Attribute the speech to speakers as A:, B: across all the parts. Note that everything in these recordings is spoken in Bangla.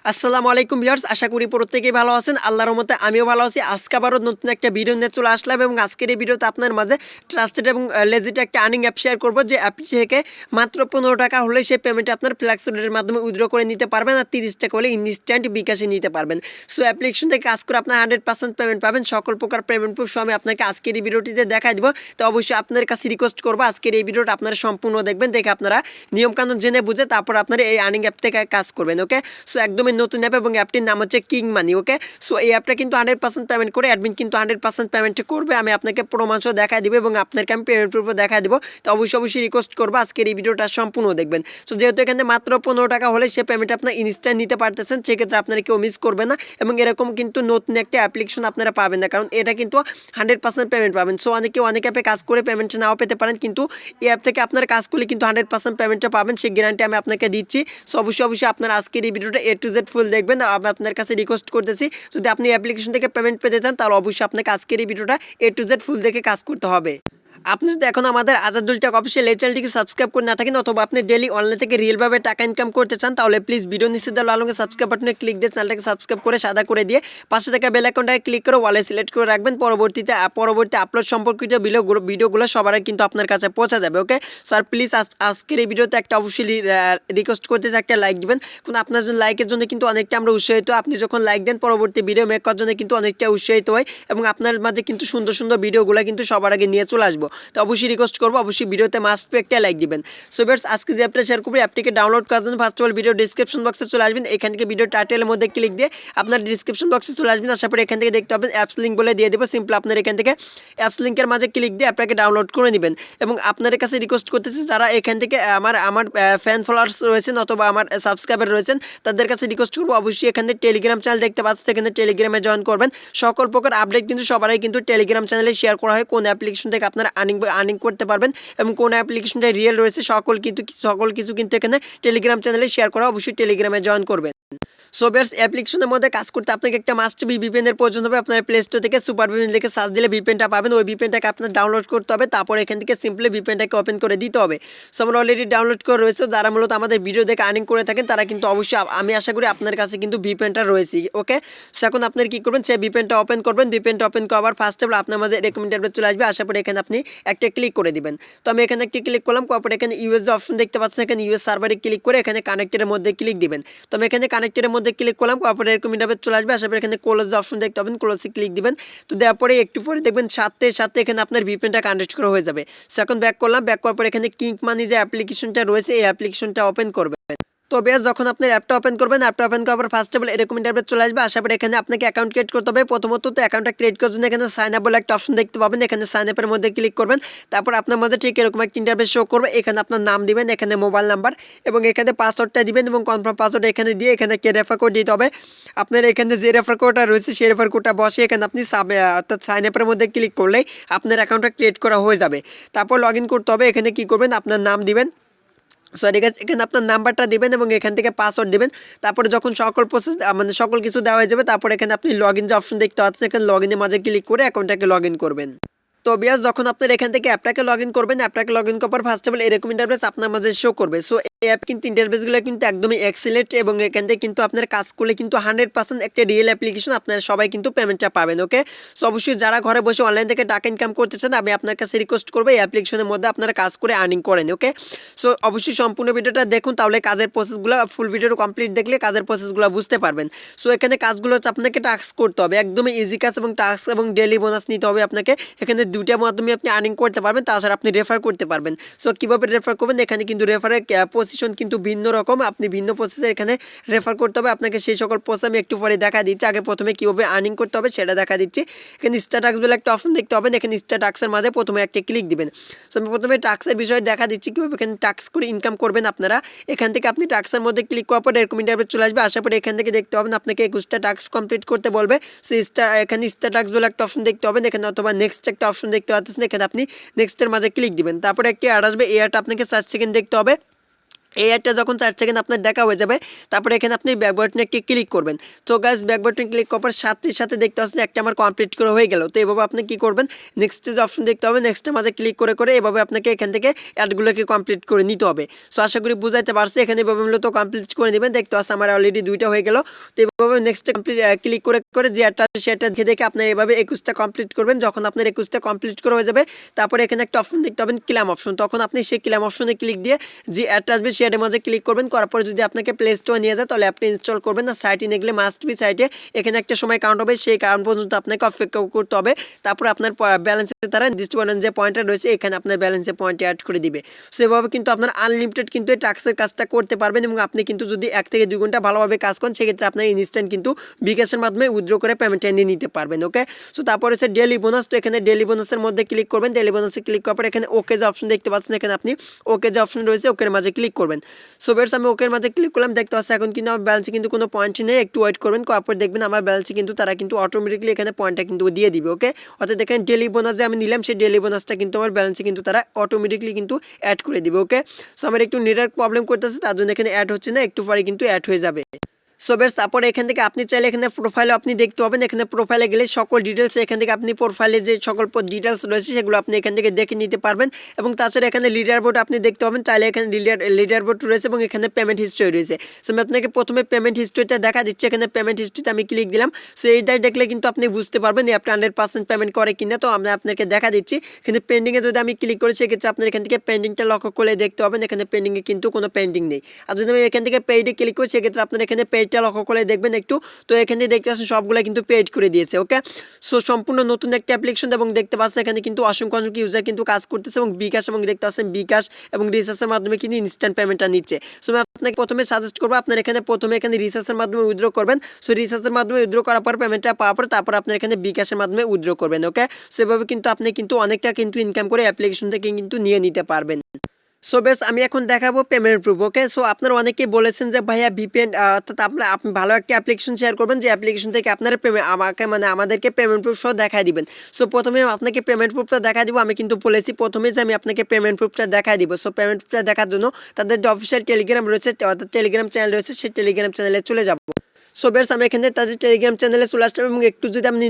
A: আসসালামু আলাইকুম ভিউয়ার্স, আশা করি প্রত্যেকেই ভালো আছেন। আল্লাহর রহমতে আমিও ভালো আছি। আজকে আবারও নতুন একটা ভিডিও নিয়ে চলে আসলাম এবং আজকের এই ভিডিওতে আপনার মাঝে ট্রাস্টেড এবং লেজিট একটা আর্নিং অ্যাপ শেয়ার করব, যে অ্যাপটি থেকে মাত্র 15 টাকা হলে সেই পেমেন্টটা আপনার ফ্ল্যাক্সিডের মাধ্যমে উইথড্র করে নিতে পারবেন, আর 30 টাকা হলে ইনস্ট্যান্ট বিকাশে নিতে পারবেন। সো অ্যাপ্লিকেশন থেকে কাজ করে আপনার 100% পেমেন্ট পাবেন। সকল প্রকার পেমেন্ট প্রুফ আমি আপনাকে আজকের এই ভিডিওটিতে দেখাই দিব। তো অবশ্যই আপনার কাছে রিকোয়েস্ট করবো আজকের এই ভিডিওটা আপনারা সম্পূর্ণ দেখবেন, দেখে আপনারা নিয়মকানুন জেনে বুঝে তারপর আপনারা এই আর্নিং অ্যাপ থেকে কাজ করবেন। ওকে, সো একদমই নতুন অ্যাপ এবং অ্যাপটির নাম হচ্ছে কিং মানি। ওকে, সো এই অ্যাপটা কিন্তু 100% পেমেন্ট করে, অ্যাডমিন কিন্তু 100% পেমেন্ট করবে। আমি আপনাকে প্রমাণসহ দেখাই দিব এবং আপনাকে আমি পেমেন্ট প্রুফও দেখাই দিব। তো অবশ্যই রিকোয়েস্ট করবো আজকের এই ভিডিওটা সম্পূর্ণ দেখবেন। সো যেহেতু এখানে মাত্র 15 টাকা হলে সে পেমেন্ট আপনার ইনস্ট্যান্ট নিতে পারতেছেন, সেক্ষেত্রে আপনারা কেউ মিস করবে না এবং এরকম কিন্তু নতুন একটা অ্যাপ্লিকেশন আপনারা পাবেন না, কারণ এটা কিন্তু 100% পেমেন্ট পাবেন। সো অনেক অ্যাপে কাজ করে পেমেন্ট নাও পেতে পারেন, কিন্তু এই অ্যাপ থেকে আপনার কাজ করলে কিন্তু 100% পেমেন্টটা পাবেন, সেই গ্যারান্টি আমি আপনাকে দিচ্ছি। সো অবশ্যই আপনার আজকের এই ভিডিওটা A to Z ফুল দেখবেন। আমি আপনার কাছে রিকোয়েস্ট করতেছি, যদি আপনি অ্যাপ্লিকেশন থেকে পেমেন্ট পেতে চান তাহলে অবশ্যই আপনাকে আজকের এই ভিডিওটা A to Z ফুল দেখে কাজ করতে হবে। আপনি যদি এখন আমাদের আজাদুল টাকা অফিসিয়াল এই চ্যানেলটিকে সাবস্ক্রাইব করে না থাকেন, অথবা আপনি ডেলি অনলাইন থেকে রিয়েলভাবে টাকা ইনকাম করতে চান, তাহলে প্লিজ ভিডিও নিচে দেওয়া লাল রঙের সাবস্ক্রাইব বাটনে ক্লিক দিয়ে চ্যানেলটাকে সাবস্ক্রাইব করে সাদা করে দিয়ে পাশে থাকা বেল আইকনটাকে ক্লিক করে ওয়ালে সিলেক্ট করে রাখবেন। পরবর্তী আপলোড সম্পর্কিত ভিডিওগুলো সবার আগে কিন্তু আপনার কাছে পৌঁছা যাবে। ওকে স্যার, প্লিজ আজকের এই ভিডিওতে একটা অবশ্যই রিকোয়েস্ট করতেছি, একটা লাইক দিবেন, কারণ আপনার জন্য লাইকের জন্য কিন্তু অনেকটা আমরা উৎসাহিত। আপনি যখন লাইক দেন পরবর্তী ভিডিও মেক করার জন্য কিন্তু অনেকটা উৎসাহিত হয় এবং আপনার মাঝে কিন্তু সুন্দর সুন্দর ভিডিওগুলো কিন্তু সবার আগে নিয়ে চলে আসবো। তো অবশ্যই রিকোয়েস্ট করবো, অবশ্যই ভিডিওতে মাস্ট টু একটা লাইক দিবেন। সো ভিউয়ার্স, আজকে যে অ্যাপটা শেয়ার করবো, অ্যাপটিকে ডাউনলোড করার জন্য first of all video description বক্সে চলে আসবেন। এখান থেকে ভিডিও টাইটেলের মধ্যে ক্লিক দিয়ে আপনার ডিসক্রিপশন বক্সে চলে আসবেন। আশা করি এখান থেকে দেখতে পাবেন অ্যাপস লিঙ্ক বলে দিয়ে দেবো। সিম্পল আপনার এখান থেকে অ্যাপস লিঙ্কের মাঝে ক্লিক দিয়ে অ্যাপটাকে ডাউনলোড করে নেবেন এবং আপনাদের কাছে রিকোয়েস্ট করতেছি, যারা এখান থেকে আমার ফ্যান ফলোয়ার্স রয়েছেন অথবা আমার সাবস্ক্রাইবার রয়েছেন, তাদের কাছে রিকোয়েস্ট করবো অবশ্যই এখানে টেলিগ্রাম চ্যানেল দেখতে পাচ্ছেন, এখানে টেলিগ্রামে জয়েন করবেন। সকল প্রকার আপডেট কিন্তু সবারই কিন্তু টেলিগ্রাম চ্যানেলে শেয়ার করা হয়, কোন অ্যাপ্লিকেশন থেকে আপনারা আর্নিং করতে পারবেন এবং কোন অ্যাপ্লিকেশনটা রিয়েল রয়েছে, সকল কিছু কিন্তু এখানে টেলিগ্রাম চ্যানেলে শেয়ার করা। অবশ্যই টেলিগ্রামে জয়েন করবেন। সো ভিউয়ার্স, অ্যাপ্লিকেশনের মধ্যে কাজ করতে আপনাকে একটা মাস্ট বি ভিপিএনের প্রয়োজন হবে। আপনার প্লে স্টোর থেকে সুপার ভিপিএন লিখে সার্চ দিলে ভিপিএনটা পাবেন। ওই ভিপিএনটাকে আপনার ডাউনলোড করতে হবে, তারপর এখান থেকে সিম্পলি ভিপিএনটাকে ওপেন করে দিতে হবে। সো আমরা অলরেডি ডাউনলোড করে রয়েছে, যারা মূলত আমাদের ভিডিও দেখে আর্নিং করে থাকেন তারা কিন্তু অবশ্যই, আমি আশা করি আপনার কাছে কিন্তু ভিপিএনটা রয়েছে। ওকে, সো এখন আপনার কী করবেন, সেই ভিপিএনটা ওপেন করবেন। ভিপিএনটা ওপেন করার ফার্স্ট অফ অল আপনার মাঝে রেকমেন্ডেড চলে আসবে। আশা করি এখানে আপনি একটা ক্লিক করে দিবেন। তো আমি এখানে একটা ক্লিক করলাম, তারপর এখানে ইউএস যে অপশন দেখতে পাচ্ছেন, এখানে ইউএস সার্ভারে ক্লিক করে এখানে কানেক্টের মধ্যে ক্লিক দিবেন। তো আমি এখানে কানেক্টের মধ্যে ক্লিক করলাম, তারপরে এরকম ইন্টারফেস চলে আসবে। আশা করি এখানে ক্লোজ অপশন দেখতে পাবেন, ক্লোজে ক্লিক দিবেন। তো দেওয়ার পরে একটু পরে দেখবেন সাথে এখানে আপনার ভিপিএনটা কানেক্ট করা হয়ে যাবে। সো এখন ব্যাক করলাম, ব্যাক করার পর এখানে কিং মানি যে অ্যাপ্লিকেশনটা রয়েছে এই অ্যাপ্লিকেশনটা ওপেন করবেন। তো বেশ, যখন আপনি অ্যাপটা ওপেন করবেন, অ্যাপটা ওপেন করার পর ফার্স্ট অফ অল এরকম ইন্টারফেস চলে আসবে। আশা করি এখানে আপনাকে অ্যাকাউন্ট ক্রিয়েট করতে হবে। প্রথমত তো অ্যাকাউন্টটা ক্রিয়েট করার জন্য এখানে সাইন আপ বলে একটা অপশন দেখতে পাবেন, এখানে সাইন আপের মধ্যে ক্লিক করবেন। তারপর আপনার মধ্যে ঠিক এরকম একটা ইন্টারফেস শো করবে। এখানে আপনার নাম দিবেন, এখানে মোবাইল নাম্বার এবং এখানে পাসওয়ার্ডটা দিবেন এবং কনফার্ম পাসওয়ার্ড এখানে দিয়ে এখানে রেফার কোড দিতে হবে। আপনার এখানে যে রেফার কোডটা রয়েছে সেই রেফার কোডটা বসে এখানে আপনি অর্থাৎ সাইন আপের মধ্যে ক্লিক করলেই আপনার অ্যাকাউন্টটা ক্রিয়েট করা হয়ে যাবে। তারপর লগ ইন করতে হবে। এখানে কী করবেন, আপনার নাম দিবেন, সরি গাইস, এখানে আপনার নাম্বারটা দিবেন এবং এখান থেকে পাসওয়ার্ড দিবেন। তারপরে যখন সকল প্রসেস সকল কিছু দেওয়া হয়ে যাবে, তারপর এখানে আপনি লগ ইন যে অপশন দেখতে পাচ্ছেন, এখানে লগ ইনের মাঝে ক্লিক করে অ্যাকাউন্টটাকে লগ ইন করবেন। তো বিয়াস, যখন আপনার এখান থেকে অ্যাপটাকে লগ ইন করবেন, অ্যাপটাকে লগ ইন করার পর ফার্স্ট অফ অল এরকম ইন্টারফেস আপনার মাঝে শো করবে। সো এই অ্যাপ কিন্তু ইন্টারফেসগুলো কিন্তু একদমই এক্সিলেন্ট এবং এখান থেকে কিন্তু আপনার কাজ করলে কিন্তু 100% একটা রিয়েল অ্যাপ্লিকেশন, আপনারা সবাই কিন্তু পেমেন্টটা পাবেন। ওকে, সো অবশ্যই যারা ঘরে বসে অনলাইন থেকে টাকা ইনকাম করতে চান, আমি আপনার কাছে রিকোয়েস্ট করবো এই অ্যাপ্লিকেশনের মধ্যে আপনারা কাজ করে আর্নিং করেন। ওকে, সো অবশ্যই সম্পূর্ণ ভিডিওটা দেখুন, তাহলে কাজের প্রসেসগুলো ফুল ভিডিও কমপ্লিট দেখলে কাজের প্রসেসগুলো বুঝতে পারবেন। সো এখানে কাজগুলো হচ্ছে আপনাকে টাস্ক করতে হবে, একদমই ইজি কাজ এবং টাস্ক এবং ডেলি বোনাস নিতে হবে আপনাকে। এখানে দুইটার মাধ্যমে আপনি আর্নিং করতে পারবেন, তাছাড়া আপনি রেফার করতে পারবেন। সো কীভাবে রেফার করবেন, এখানে কিন্তু রেফারের পজিশন কিন্তু ভিন্ন রকম, আপনি ভিন্ন প্রসেসে এখানে রেফার করতে হবে আপনাকে। সেই সকল প্রসেস আমি একটু পরে দেখা দিচ্ছি। আগে প্রথমে কীভাবে আর্নিং করতে হবে সেটা দেখা দিচ্ছি। এখানে স্টার টাস্ক বলে একটা অপশন দেখতে পাবেন, এখানে স্টার টাস্কের মাঝে প্রথমে একটা ক্লিক দিবেন। সো আমি প্রথমে টাস্কের বিষয়ে দেখা দিচ্ছি কীভাবে এখানে টাস্ক করে ইনকাম করবেন আপনারা। এখান থেকে আপনি টাস্কের মধ্যে ক্লিক করার পর এরকম ইন্টারফেস চলে আসবে। আসার পরে এখান থেকে দেখতে পাবেন আপনাকে 21টা টাস্ক কমপ্লিট করতে বলবে। সো এখানে স্টার টাস্ক বলে একটা অপশন দেখতে পাবেন, এখানে অথবা নেক্সট একটা অপশন দেখতে পাচ্ছেন, এখানে আপনি নেক্সটের মাঝে ক্লিক দিবেন। তারপরে একটি অ্যাড আসবে, এই অ্যাডটা আপনাকে 4 সেকেন্ড দেখতে হবে। এই অ্যাডটা যখন 4 সেকেন্ড আপনার দেখা হয়ে যাবে তারপরে এখানে আপনি ব্যাক বাটনে একটি ক্লিক করবেন। তো গাইস ব্যাক বাটনে ক্লিক করার পর সাথে সাথে দেখতে পাচ্ছেন একটা আমার কমপ্লিট করে হয়ে গেল। তো এভাবে আপনি কি করবেন, নেক্সট যে অপশন দেখতে হবে নেক্সটের মাঝে ক্লিক করে করে এভাবে আপনাকে এখান থেকে অ্যাডগুলোকে কমপ্লিট করে নিতে হবে। সো আশা করি বুঝাইতে পারছি। এখানে এভাবে মূলত কমপ্লিট করে নেবেন। দেখতে পাচ্ছেন আমার অলরেডি 2টা হয়ে গেল। তো এভাবে নেক্সটে কমপ্লিট ক্লিক করে করে যে অ্যাডটা সেটা দেখে দেখে আপনার এভাবে 21টা কমপ্লিট করবেন। যখন আপনার 21টা কমপ্লিট করে হয়ে যাবে তারপরে এখানে একটা অপশন দেখতে পাবেন ক্লেম অপশন। তখন আপনি সেই ক্লেম অপশনে ক্লিক দিয়ে যে অ্যাডটা আসবে সেই অ্যাডের মাঝে ক্লিক করবেন। করার পর যদি আপনাকে প্লে স্টোরে নিয়ে যায় তাহলে আপনি ইনস্টল করবেন না। সাইটে নিয়ে গেলে মাস্ট বি সাইটে এখানে একটা সময় কাউন্ট হবে, সেই কাউন্ট পর্যন্ত আপনাকে অপেক্ষা করতে হবে। তারপর আপনার ব্যালেন্সে তারা নির্দিষ্ট যে পয়েন্টটা রয়েছে এখানে আপনার ব্যালেন্সে পয়েন্টে অ্যাড করে দিবে। সেভাবে কিন্তু আপনার আনলিমিটেড কিন্তু এই টাস্কের কাজটা করতে পারবেন এবং আপনি কিন্তু যদি 1 থেকে 2 ঘন্টা ভালোভাবে কাজ করেন সেক্ষেত্রে আপনার ইনস্ট্যান্ট কিন্তু বিকাশের মাধ্যমে উইথড্র করে পেমেন্ট নিয়ে নিতে পারবেন। ওকে, সো তারপরে হচ্ছে ডেইলি বোনাস। তো এখানে ডেইলি বোনাসের মধ্যে ক্লিক করবেন। ডেইলি বোনাসে ক্লিক করার পর এখানে ওকে যে অপশন দেখতে পাচ্ছেন এখানে আপনি ওকে যে অপশন রয়েছে ওকের মাঝে ক্লিক করবেন। সো বেশ আমি ওকের মাঝে ক্লিক করলাম। দেখতে পাচ্ছি এখন কিন্তু আমার ব্যালেন্সে কিন্তু কোনো পয়েন্ট নেই, একটু ওয়েট করবেন। করার পর দেখবেন আমার ব্যালেন্সে কিন্তু তারা কিন্তু অটোমেটিকলি এখানে পয়েন্টটা কিন্তু দিয়ে দিবে। ওকে, অর্থাৎ দেখেন ডেইলি বোনাস যে আমি নিলাম সেই ডেইলি বোনাসটা কিন্তু আমার ব্যালেন্সে কিন্তু তারা অটোমেটিকলি কিন্তু অ্যাড করে দিবে। ওকে, সো আমার একটু নেটওয়ার্ক প্রবলেম করতেছে তার জন্য এখানে অ্যাড হচ্ছে না, একটু পরে কিন্তু অ্যাড হয়ে যাবে। সো বেশ তারপরে এখান থেকে আপনি চাইলে এখানে প্রোফাইলে আপনি দেখতে পাবেন। এখানে প্রোফাইলে গেলে সকল ডিটেলস এখান থেকে আপনি প্রোফাইলে যে সকল ডিটেলস রয়েছে সেগুলো আপনি এখান থেকে দেখে নিতে পারবেন। এবং তাছাড়া এখানে লিডার বোর্ড আপনি দেখতে পাবেন। চাইলে এখানে লিডার বোর্ড রয়েছে এবং এখানে পেমেন্ট হিস্ট্রি রয়েছে। সো আমি আপনাকে প্রথমে পেমেন্ট হিস্ট্রিটা দেখা দিচ্ছি। এখানে পেমেন্ট হিস্ট্রিতে আমি ক্লিক দিলাম। সো এইটাই দেখলে কিন্তু আপনি বুঝতে পারবেন এই অ্যাপটা 100% পেমেন্ট করে কিনা। তো আমরা আপনাকে দেখা দিচ্ছি। কিন্তু পেন্ডিংয়ে যদি আমি ক্লিক করি সেক্ষেত্রে আপনার এখান থেকে পেন্ডিংটা লক্ষ্য করে দেখতে পাবেন এখানে পেন্ডিংয়ে কিন্তু কোনো পেন্ডিং নেই। আর যদি আমি এখান থেকে পেইডে ক্লিক করি সেক্ষেত্রে আপনার এখানে পেইডটা লক্ষ্য করে দেখবেন একটু। তো এখানে দেখতে পাচ্ছেন সবগুলো কিন্তু পেইড করে দিয়েছে। ওকে, সো সম্পূর্ণ নতুন একটা অ্যাপ্লিকেশন এবং দেখতে পাচ্ছেন এখানে কিন্তু অসংখ্য ইউজার কিন্তু কাজ করতেছে এবং বিকাশ এবং দেখতে পাচ্ছেন বিকাশ এবং রিচার্জের মাধ্যমে কিন্তু ইনস্ট্যান্ট পেমেন্টটা নিচ্ছে। সো আমি আপনাকে প্রথমে সাজেস্ট করবো আপনার এখানে প্রথমে এখানে রিচার্জের মাধ্যমে উইথড্র করবেন। সো রিচার্জের মাধ্যমে উইথড্র করার পর পেমেন্টটা পাওয়ার পর তারপর আপনার এখানে বিকাশের মাধ্যমে উইথড্র করবেন। ওকে, সেভাবে কিন্তু আপনি কিন্তু অনেকটা কিন্তু ইনকাম করে অ্যাপ্লিকেশন থেকে কিন্তু নিয়ে নিতে পারবেন। সো বেশ আমি এখন দেখাবো পেমেন্ট প্রুফ। ওকে, সো আপনারা অনেকেই বলেছেন যে ভাইয়া ভিপিএন অর্থাৎ আপনি ভালো একটা অ্যাপ্লিকেশন শেয়ার করবেন যে অ্যাপ্লিকেশন থেকে আপনারা আমাদেরকে পেমেন্ট প্রুফ সহ দেখাই দিবেন। সো প্রথমে আপনাকে পেমেন্ট প্রুফটা দেখা দিব। আমি কিন্তু বলেছি প্রথমে যে আমি আপনাকে পেমেন্ট প্রুফটা দেখাই দিব। সো পেমেন্ট প্রুফটা দেখার জন্য তাদের যে অফিসিয়াল টেলিগ্রাম রয়েছে অর্থাৎ টেলিগ্রাম চ্যানেল রয়েছে সেই টেলিগ্রাম চ্যানেলে চলে যাব। সো বেশ আমি এখানে তাদের টেলিগ্রাম চ্যানেলে চলে আসলাম এবং একটু যদি আপনি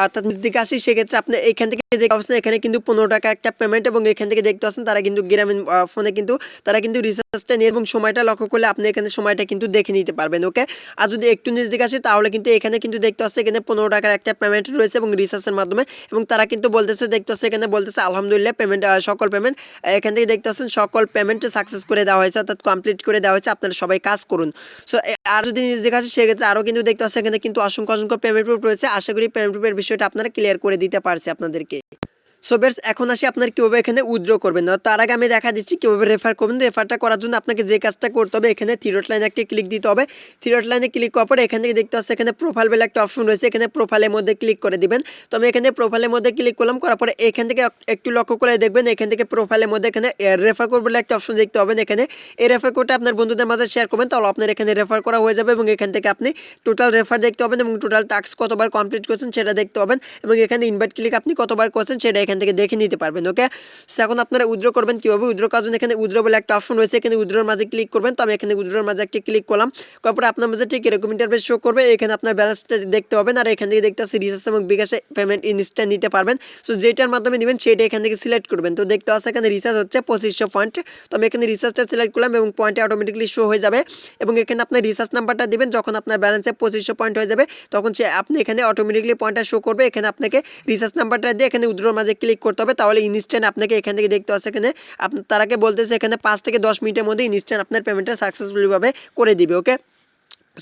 A: অর্থাৎ দিকে আসি সেক্ষেত্রে আপনি এখান থেকে দেখতে পাচ্ছেন এখানে কিন্তু 15 টাকা একটা পেমেন্ট এবং এখান থেকে দেখতে পাচ্ছেন তারা কিন্তু গ্রামীণ ফোনে কিন্তু তারা কিন্তু রিচার্জটা নিয়ে এবং সময়টা লক্ষ্য করলে আপনি এখানে সময়টা কিন্তু দেখে নিতে পারবেন। ওকে, আর যদি একটু নিচ দিকে আসি তাহলে কিন্তু এখানে কিন্তু দেখতে পাচ্ছেন এখানে 15 টাকার একটা পেমেন্ট রয়েছে এবং রিচার্জের মাধ্যমে এবং তারা কিন্তু বলতেছে দেখতে পাচ্ছেন এখানে বলতেছে আলহামদুলিল্লাহ পেমেন্ট সকল পেমেন্ট এখান থেকে দেখতে পাচ্ছেন সকল পেমেন্ট সাকসেস করে দেওয়া হয়েছে অর্থাৎ কমপ্লিট করে দেওয়া হয়েছে, আপনারা সবাই কাজ করুন। সো আর যদি নিচ দিকে আসি সেক্ষেত্রে আরও কিন্তু দেখতে পাচ্ছেন এখানে কিন্তু অসংখ্য পেমেন্ট প্রুফ রয়েছে। আশা করি পেমেন্ট প্রুফের বিষয়টা আপনারা ক্লিয়ার করে দিতে পারছি আপনাদেরকে। সো বেশ এখন আসি আপনার কীভাবে এখানে উইথড্র করবেন। তার আগে আমি দেখা দিচ্ছি কীভাবে রেফার করবেন। রেফারটা করার জন্য আপনাকে যে কাজটা করতে হবে এখানে থ্রি ডট লাইনে একটা ক্লিক দিতে হবে। থ্রি ডট লাইনে ক্লিক করার পরে এখান থেকে দেখতে পাচ্ছি এখানে প্রোফাইল বলে একটা অপশন রয়েছে, এখানে প্রোফাইলের মধ্যে ক্লিক করে দিবেন। তো আমি এখানে প্রোফাইলের মধ্যে ক্লিক করলাম, করার পরে এখান থেকে একটু লক্ষ্য করে দেখবেন এখান থেকে প্রোফাইলের মধ্যে এখানে রেফার কোড বলে একটা অপশন দেখতে পাবেন। এখানে এই রেফার কোডটা আপনার বন্ধুদের মাঝে শেয়ার করবেন তাহলে আপনার এখানে রেফার করা হয়ে যাবে এবং এখান থেকে আপনি টোটাল রেফার দেখতে পাবেন এবং টোটাল টাস্ক কতবার কমপ্লিট করছেন সেটা দেখতে পাবেন এবং এখানে ইনভাইট ক্লিক আপনি কতবার করছেন সেটা এখান থেকে দেখে নিতে পারবেন। ওকে, সো এখন আপনারা উইথড্র করবেন কীভাবে। উইথড্র করার জন্য এখানে উইথড্র বলে একটা অপশন রয়েছে, এখানে উইথড্রর মাঝে ক্লিক করবেন। তো আমি এখানে উইথড্রর মাঝে একটা ক্লিক করলাম, তারপরে আপনার মাঝে ঠিক এরকম ইন্টারফেস শো করবে। এখানে আপনার ব্যালেন্সটা দেখতে পাবেন আর এখান থেকে দেখতে পাচ্ছি রিচার্জ এবং বিকাশে পেমেন্ট ইনস্ট্যান্ট নিতে পারবেন। সো যেটার মাধ্যমে নেবেন সেটা এখান থেকে সিলেক্ট করবেন। তো দেখতে পাচ্ছি এখানে রিচার্জ হচ্ছে 2500 পয়েন্ট। তো আমি এখানে রিচার্জটা সিলেক্ট করলাম এবং পয়েন্টে অটোমেটিকলি শো হয়ে যাবে এবং এখানে আপনার রিচার্জ নাম্বারটা দিবেন। যখন আপনার ব্যালেন্সে 2500 পয়েন্ট হয়ে যাবে তখন আপনি এখানে অটোমেটিকলি পয়েন্টটা শো করবে। এখানে আপনাকে রিচার্জ নাম্বারটা দিয়ে এখানে উইথড্রর মাঝে ক্লিক করতে হবে, তাহলে ইনস্ট্যান্ট আপনাকে এখান থেকে দেখতে পাচ্ছি এখানে তারাকে বলতেছে এখানে 5 থেকে 10 মিনিটের মধ্যে ইনস্ট্যান্ট আপনার পেমেন্টটা সাকসেসফুলিভাবে করে দিবে। ওকে,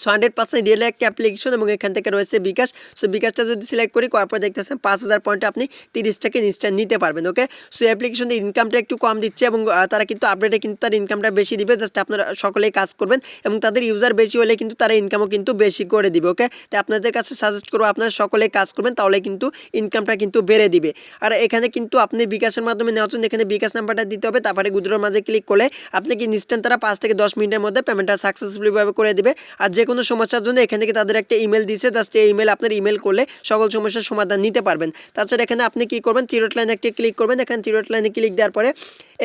A: সো 100% রিয়েল একটা অ্যাপ্লিকেশন এবং এখান থেকে রয়েছে বিকাশ। সো বিকাশটা যদি সিলেক্ট করি করার পর দেখতেছেন 5000 পয়েন্টে আপনি 30 টাকা ইনস্ট্যান্ট নিতে পারবেন। ওকে, সো অ্যাপ্লিকেশনের ইনকামটা একটু কম দিচ্ছে এবং তারা কিন্তু আপডেটে কিন্তু তার ইনকামটা বেশি দিবে। জাস্ট আপনারা সকলেই কাজ করবেন এবং তাদের ইউজার বেশি হলে কিন্তু তারা ইনকামও কিন্তু বেশি করে দিবে। ওকে, তাই আপনাদের কাছে সাজেস্ট করবো আপনারা সকলেই কাজ করবেন তাহলে কিন্তু ইনকামটা কিন্তু বেড়ে দিবে। আর এখানে কিন্তু আপনি বিকাশের মাধ্যমে নেওয়ার জন্য এখানে বিকাশ নাম্বারটা দিতে হবে, তারপরে উইথড্রর মাঝে ক্লিক করলে আপনি কি ইনস্ট্যান্ট তারা 5 থেকে 10 মিনিটের মধ্যে পেমেন্টটা সাকসেসফুলিভাবে করে দিবে। আর যে যে কোনো সমস্যার জন্য এখান থেকে তাদের একটা ইমেল দিছে, জাস্ট এই ইমেল আপনার ইমেল করলে সকল সমস্যার সমাধান নিতে পারবেন। তাছাড়া এখানে আপনি কি করবেন, থ্রি ডট লাইনে একটা ক্লিক করবেন। এখানে থ্রি ডট লাইনে ক্লিক দেওয়ার পরে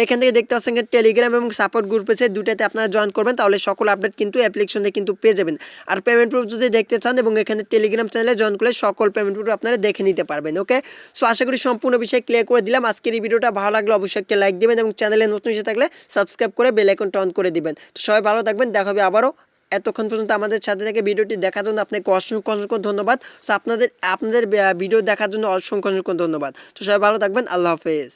A: এখান থেকে দেখতে পাচ্ছেন টেলিগ্রাম এবং সাপোর্ট গ্রুপ আছে, দুটাতে আপনারা জয়েন করবেন, তাহলে সকল আপডেট কিন্তু অ্যাপ্লিকেশনে কিন্তু পেয়ে যাবেন। আর পেমেন্ট প্রুফ যদি দেখতে চান এবং এখানে টেলিগ্রাম চ্যানেলে জয়েন করলে সকল পেমেন্ট প্রুফ আপনারা দেখে নিতে পারবেন। ওকে, সো আশা করি সম্পূর্ণ বিষয় ক্লিয়ার করে দিলাম। আজকের এই ভিডিওটা ভালো লাগলে অবশ্যই একটা লাইক দিবেন এবং চ্যানেলে নতুন এসে থাকলে সাবস্ক্রাইব করে বেল আইকনটা অন করে দিবেন। তো সবাই ভালো থাকবেন, দেখা হবে আবারও। এতক্ষণ পর্যন্ত আমাদের সাথে থেকে ভিডিওটি দেখার জন্য আপনাকে অসংখ্য অসংখ্য ধন্যবাদ। সো আপনাদের ভিডিও দেখার জন্য অসংখ্য অসংখ্য ধন্যবাদ। তো সবাই ভালো থাকবেন, আল্লাহ হাফেজ।